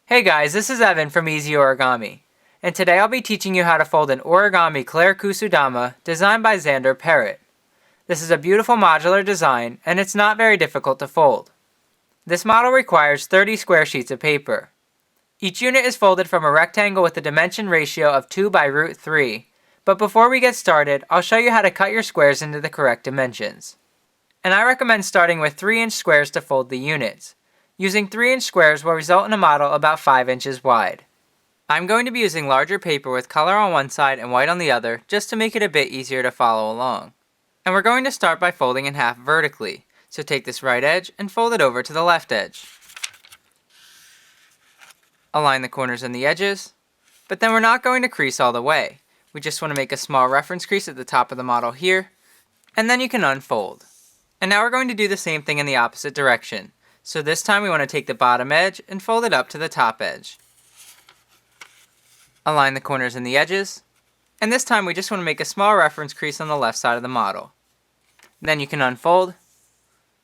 Hey guys, this is Evan from Easy Origami, and today I'll be teaching you how to fold an origami Claire Kusudama designed by Xander Parrott. This is a beautiful modular design, and it's not very difficult to fold. This model requires 30 square sheets of paper. Each unit is folded from a rectangle with a dimension ratio of 2 by root 3, but before we get started, I'll show you how to cut your squares into the correct dimensions. And I recommend starting with 3-inch squares to fold the units. Using 3-inch squares will result in a model about 5 inches wide. I'm going to be using larger paper with color on one side and white on the other just to make it a bit easier to follow along. And we're going to start by folding in half vertically. So take this right edge and fold it over to the left edge. Align the corners and the edges, but then we're not going to crease all the way. We just want to make a small reference crease at the top of the model here, and then you can unfold. And now we're going to do the same thing in the opposite direction. So this time we want to take the bottom edge and fold it up to the top edge. Align the corners and the edges, and this time we just want to make a small reference crease on the left side of the model. Then you can unfold,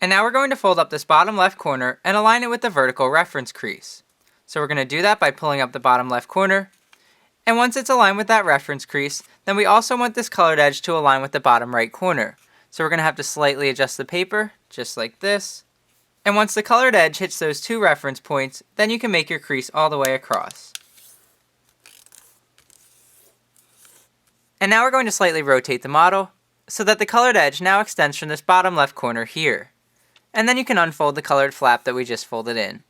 and now we're going to fold up this bottom left corner and align it with the vertical reference crease. So we're going to do that by pulling up the bottom left corner, and once it's aligned with that reference crease, then we also want this colored edge to align with the bottom right corner. So we're going to have to slightly adjust the paper, just like this. And once the colored edge hits those two reference points, then you can make your crease all the way across. And now we're going to slightly rotate the model so that the colored edge now extends from this bottom left corner here. And then you can unfold the colored flap that we just folded in.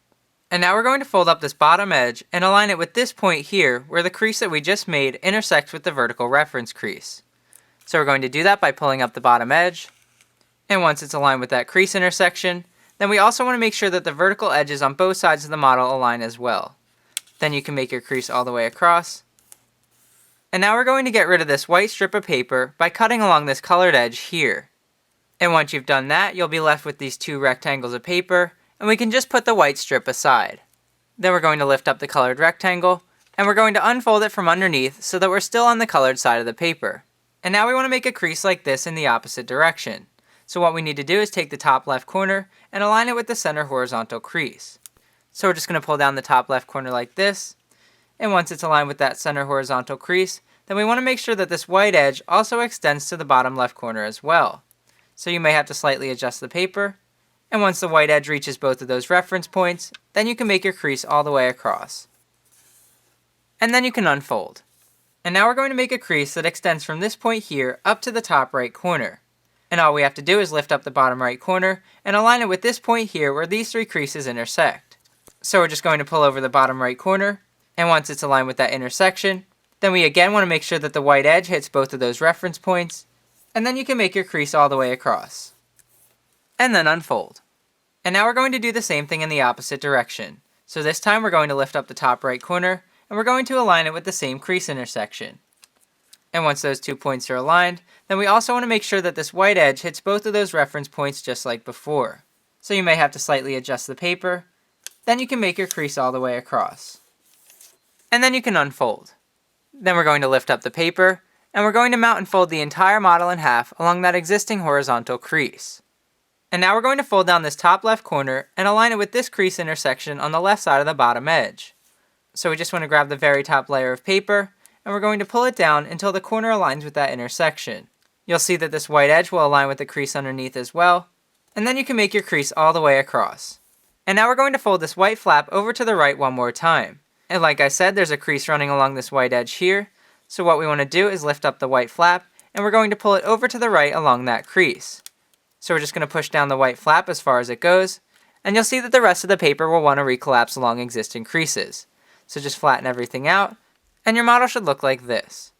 And now we're going to fold up this bottom edge and align it with this point here where the crease that we just made intersects with the vertical reference crease. So we're going to do that by pulling up the bottom edge. And once it's aligned with that crease intersection, then we also want to make sure that the vertical edges on both sides of the model align as well. Then you can make your crease all the way across. And now we're going to get rid of this white strip of paper by cutting along this colored edge here. And once you've done that, you'll be left with these two rectangles of paper, and we can just put the white strip aside. Then we're going to lift up the colored rectangle, and we're going to unfold it from underneath so that we're still on the colored side of the paper. And now we want to make a crease like this in the opposite direction. So what we need to do is take the top left corner and align it with the center horizontal crease. So we're just going to pull down the top left corner like this, and once it's aligned with that center horizontal crease, then we want to make sure that this white edge also extends to the bottom left corner as well. So you may have to slightly adjust the paper, and once the white edge reaches both of those reference points, then you can make your crease all the way across. And then you can unfold. And now we're going to make a crease that extends from this point here up to the top right corner. And all we have to do is lift up the bottom right corner and align it with this point here where these three creases intersect. So we're just going to pull over the bottom right corner, and once it's aligned with that intersection, then we again want to make sure that the white edge hits both of those reference points, and then you can make your crease all the way across. And then unfold. And now we're going to do the same thing in the opposite direction. So this time we're going to lift up the top right corner, and we're going to align it with the same crease intersection. And once those 2 points are aligned, then we also want to make sure that this white edge hits both of those reference points just like before. So you may have to slightly adjust the paper. Then you can make your crease all the way across. And then you can unfold. Then we're going to lift up the paper, and we're going to mount and fold the entire model in half along that existing horizontal crease. And now we're going to fold down this top left corner and align it with this crease intersection on the left side of the bottom edge. So we just want to grab the very top layer of paper, and we're going to pull it down until the corner aligns with that intersection. You'll see that this white edge will align with the crease underneath as well, and then you can make your crease all the way across. And now we're going to fold this white flap over to the right one more time. And like I said, there's a crease running along this white edge here, so what we want to do is lift up the white flap, and we're going to pull it over to the right along that crease. So we're just going to push down the white flap as far as it goes, and you'll see that the rest of the paper will want to recollapse along existing creases. So just flatten everything out, and your model should look like this.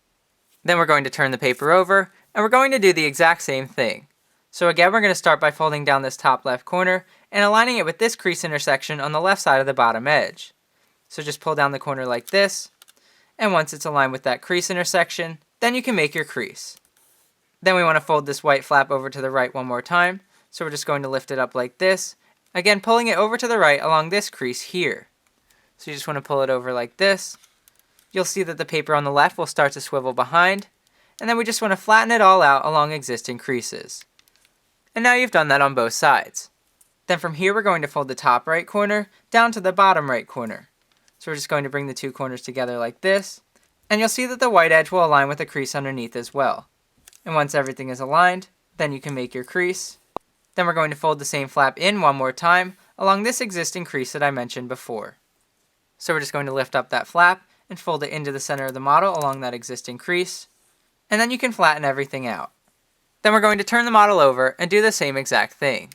Then we're going to turn the paper over, and we're going to do the exact same thing. So again, we're going to start by folding down this top left corner and aligning it with this crease intersection on the left side of the bottom edge. So just pull down the corner like this, and once it's aligned with that crease intersection, then you can make your crease. Then we want to fold this white flap over to the right one more time, so we're just going to lift it up like this, again pulling it over to the right along this crease here. So you just want to pull it over like this. You'll see that the paper on the left will start to swivel behind, and then we just want to flatten it all out along existing creases. And now you've done that on both sides. Then from here we're going to fold the top right corner down to the bottom right corner. So we're just going to bring the two corners together like this. And you'll see that the white edge will align with the crease underneath as well. And once everything is aligned, then you can make your crease. Then we're going to fold the same flap in one more time along this existing crease that I mentioned before. So we're just going to lift up that flap and fold it into the center of the model along that existing crease. And then you can flatten everything out. Then we're going to turn the model over and do the same exact thing.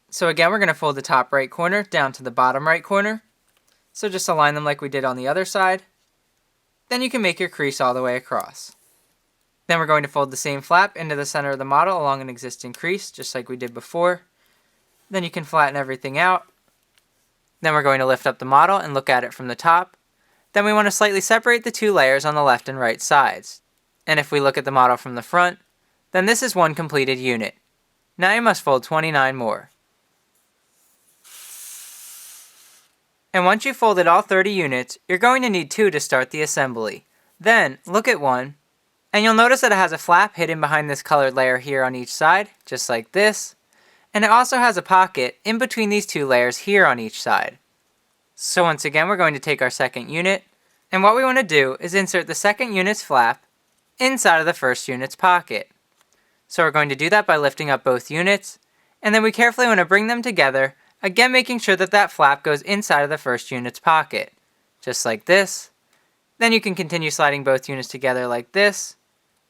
So again, we're going to fold the top right corner down to the bottom right corner. So just align them like we did on the other side. Then you can make your crease all the way across. Then we're going to fold the same flap into the center of the model along an existing crease, just like we did before. Then you can flatten everything out. Then we're going to lift up the model and look at it from the top. Then we want to slightly separate the two layers on the left and right sides. And if we look at the model from the front, then this is one completed unit. Now you must fold 29 more. And once you've folded all 30 units, you're going to need 2 to start the assembly. Then, look at one, and you'll notice that it has a flap hidden behind this colored layer here on each side, just like this. And it also has a pocket in between these two layers here on each side. So once again, we're going to take our second unit, and what we want to do is insert the second unit's flap inside of the first unit's pocket. So we're going to do that by lifting up both units, and then we carefully want to bring them together, again making sure that that flap goes inside of the first unit's pocket, just like this. Then you can continue sliding both units together like this,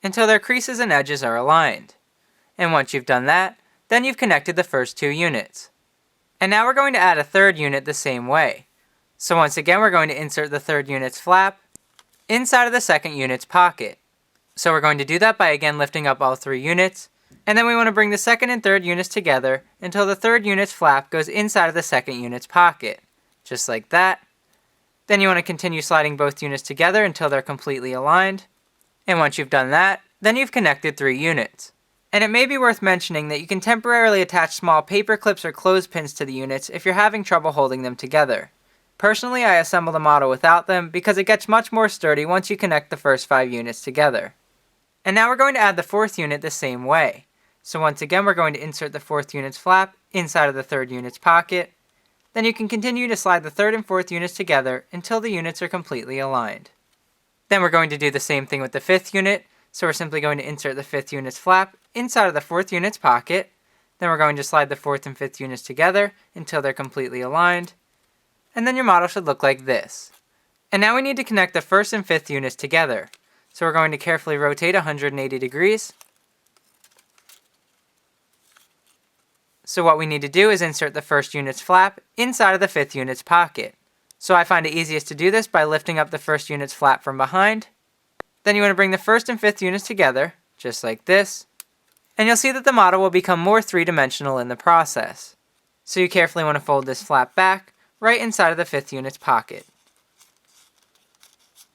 until their creases and edges are aligned. And once you've done that, then you've connected the first 2 units. And now we're going to add a third unit the same way. So once again, we're going to insert the third unit's flap inside of the second unit's pocket. So we're going to do that by again lifting up all 3 units, and then we want to bring the second and third units together until the third unit's flap goes inside of the second unit's pocket, just like that. Then you want to continue sliding both units together until they're completely aligned. And once you've done that, then you've connected 3 units. And it may be worth mentioning that you can temporarily attach small paper clips or clothespins to the units if you're having trouble holding them together. Personally, I assemble the model without them because it gets much more sturdy once you connect the first 5 units together. And now we're going to add the 4th unit the same way. So once again, we're going to insert the 4th unit's flap inside of the 3rd unit's pocket. Then you can continue to slide the 3rd and 4th units together until the units are completely aligned. Then we're going to do the same thing with the 5th unit. So we're simply going to insert the 5th unit's flap inside of the 4th unit's pocket. Then we're going to slide the 4th and 5th units together until they're completely aligned. And then your model should look like this. And now we need to connect the 1st and 5th units together. So we're going to carefully rotate 180 degrees. So what we need to do is insert the 1st unit's flap inside of the 5th unit's pocket. So I find it easiest to do this by lifting up the 1st unit's flap from behind. Then you want to bring the 1st and 5th units together, just like this. And you'll see that the model will become more 3-dimensional in the process. So you carefully want to fold this flap back right inside of the 5th unit's pocket.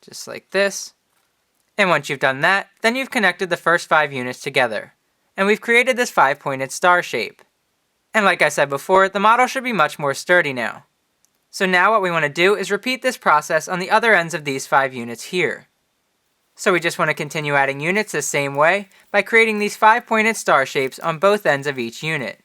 Just like this. And once you've done that, then you've connected the first 5 units together. And we've created this 5-pointed star shape. And like I said before, the model should be much more sturdy now. So now what we want to do is repeat this process on the other ends of these 5 units here. So we just want to continue adding units the same way by creating these 5-pointed star shapes on both ends of each unit.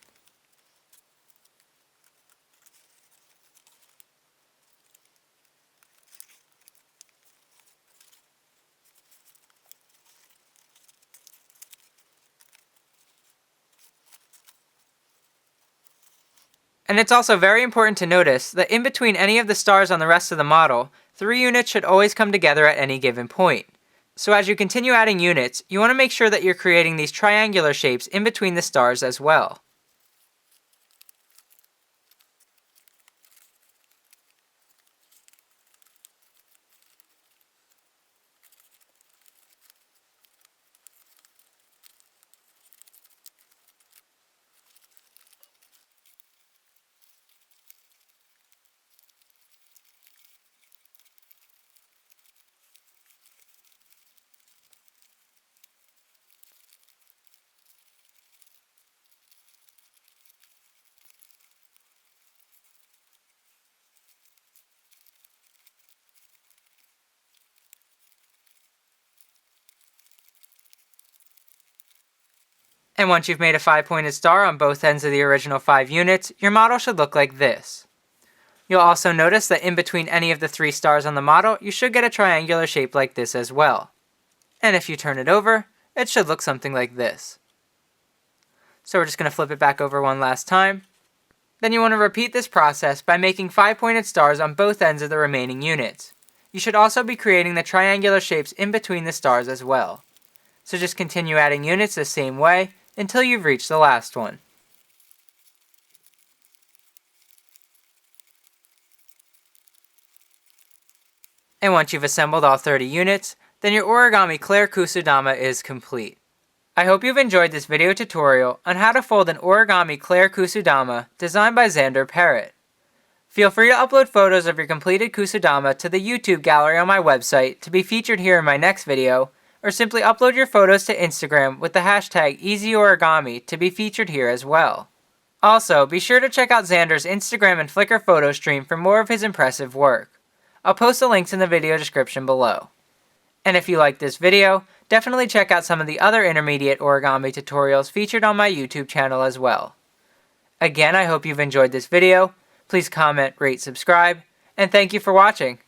And it's also very important to notice that in between any of the stars on the rest of the model, 3 units should always come together at any given point. So as you continue adding units, you want to make sure that you're creating these triangular shapes in between the stars as well. And once you've made a 5-pointed star on both ends of the original 5 units, your model should look like this. You'll also notice that in between any of the 3 stars on the model, you should get a triangular shape like this as well. And if you turn it over, it should look something like this. So we're just going to flip it back over one last time. Then you want to repeat this process by making 5-pointed stars on both ends of the remaining units. You should also be creating the triangular shapes in between the stars as well. So just continue adding units the same way until you've reached the last one. And once you've assembled all 30 units, then your origami Claire Kusudama is complete. I hope you've enjoyed this video tutorial on how to fold an origami Claire Kusudama designed by Xander Parrott. Feel free to upload photos of your completed Kusudama to the YouTube gallery on my website to be featured here in my next video, or simply upload your photos to Instagram with the hashtag EasyOrigami to be featured here as well. Also, be sure to check out Xander's Instagram and Flickr photo stream for more of his impressive work. I'll post the links in the video description below. And if you like this video, definitely check out some of the other intermediate origami tutorials featured on my YouTube channel as well. Again, I hope you've enjoyed this video. Please comment, rate, subscribe, and thank you for watching.